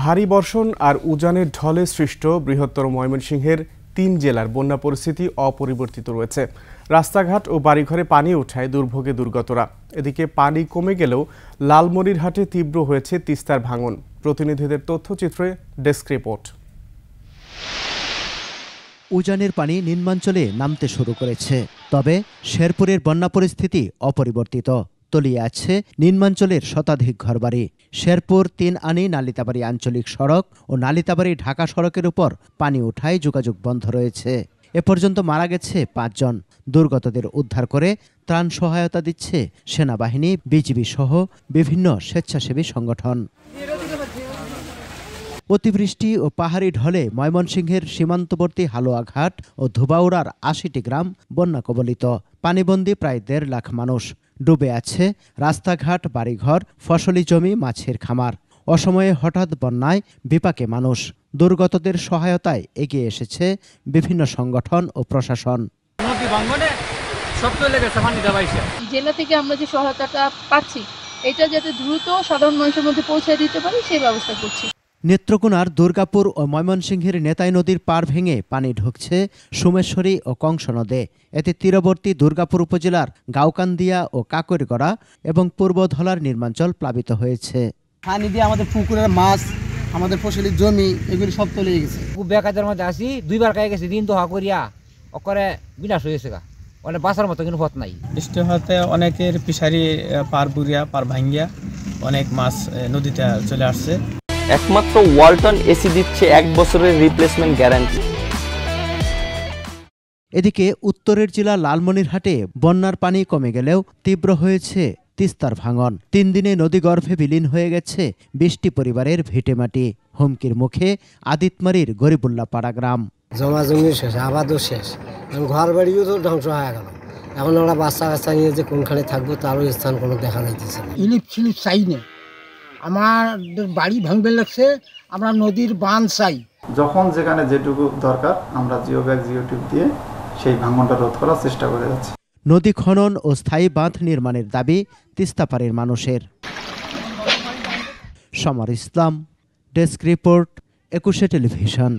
ভারী বর্ষণ আর উজানের ঢলে সৃষ্ট বৃহত্তর ময়মনসিংহের ৩ জেলার বন্যা পরিস্থিতি অপরিবর্তিত রয়েছে। রাস্তাঘাট ও বাড়িঘরে পানি ওঠায় দুর্ভোগে দুর্গতরা। এদিকে পানি কমে গেলেও লালমনিরহাটে তীব্র হয়েছে তিস্তার ভাঙন। প্রতিনিধিদের তথ্যচিত্রে ডেস্ক রিপোর্ট। উজানের পানি নিম্নাঞ্চলে নামতে শুরু করেছে, তবে শেরপুরের বন্যা পরিস্থিতি অপরিবর্তিত। তলিয়ে আছে নিম্নাঞ্চলের শতাধিক ঘরবাড়ি। শেরপুর ৩ আনি নালিতাবাড়ি আঞ্চলিক সড়ক ও নালিতাবাড়ি ঢাকা সড়কের উপর পানি ওঠায় যোগাযোগ বন্ধ রয়েছে। এ পর্যন্ত মারা গেছে ৫ জন। দুর্গতদের উদ্ধার করে ত্রাণ সহায়তা দিচ্ছে সেনাবাহিনী, বিজিবি সহ বিভিন্ন স্বেচ্ছাসেবী সংগঠন। অতিবৃষ্টি ও পাহাড়ি ঢলে ময়মনসিংহের সীমান্তবর্তী হালুয়াঘাট ও ধুবাউড়ার ৮০টি গ্রাম বন্যা কবলিত। পানিবন্দী প্রায় ১.৫ লাখ মানুষ। ডুবে আছে রাস্তাঘাট, বাড়িঘর, ফসলি জমি, মাছের খামার। অসময়ে হঠাৎ বন্যায় বিপাকে মানুষ। দুর্গতদের সহায়তায় এগিয়ে এসেছে বিভিন্ন সংগঠন ও প্রশাসন। জেলা থেকে আমরা যে সহায়তাটা পাচ্ছি, এটা যাতে দ্রুত সাধারণ মানুষের মধ্যে পৌঁছে দিতে পারি সেই ব্যবস্থা করছি। নেত্রকোনার দুর্গাপুর ও ময়মনসিংহের নেতাই নদীর পাড় ভেঙে পানি ঢুকছে সুমেশ্বরী ও কংস নদে। এতে তীরবর্তী দুর্গাপুর উপজেলার গাউকান্দিয়া ও কাকরগড়া এবং পূর্ব ধলার নির্মাঞ্চল প্লাবিত হয়েছে। পানি দিয়ে আমাদের পুকুরের মাছ, আমাদের ফসলি জমি এগুলি সব তলিয়ে গেছে। বেকাজের মধ্যে আসি, 2 বার খাই গেছে, দিন দোহা করিয়া ওকরে বিনাশ হয়েছে। অনেক বাঁচার মতো কিন্তু পথ নাই। বৃষ্টি হতে অনেকের ফিশারি পার বুড়িয়া, পার ভাঙ্গিয়া অনেক মাছ নদীতে চলে আসছে। একমাত্র ওয়ালটন এসি দিচ্ছে 1 বছরের রিপ্লেসমেন্ট গ্যারান্টি। এদিকে উত্তরের জেলা লালমনিরহাটে বন্যার পানি কমে গেলেও তীব্র হয়েছে তিস্তার ভাঙন। 3 দিনে নদীগর্ভে বিলীন হয়ে গেছে 20টি পরিবারের ভিটেমাটি। হুমকির মুখে আদিতমারির গরিবুল্লাহ পাড়া গ্রাম। জমা জমি শেষ, আবাদও শেষ, ঘর বাড়িও তো ধ্বংস হয়ে গেল। এখন আমরা বাচ্চা কাচ্চা নিয়ে যে কোনখানে থাকবো তারও স্থান কোনো দেখা যাইতেছে না। ইলিপ চাই না, আমাদের বাড়ি ভাঙবে লাগছে, আমরা নদীর বাঁধ চাই। যখন যেখানে যেটুকু দরকার আমরা জিও ব্যাগ জিও টিউব দিয়ে সেই ভাঙনটা রোধ করার চেষ্টা করে যাচ্ছি। নদী খনন ও স্থায়ী বাঁধ নির্মাণের দাবি তিস্তাপাড়ের মানুষের। সমর ইসলাম, ডেস্ক রিপোর্ট, 21 টেলিভিশন।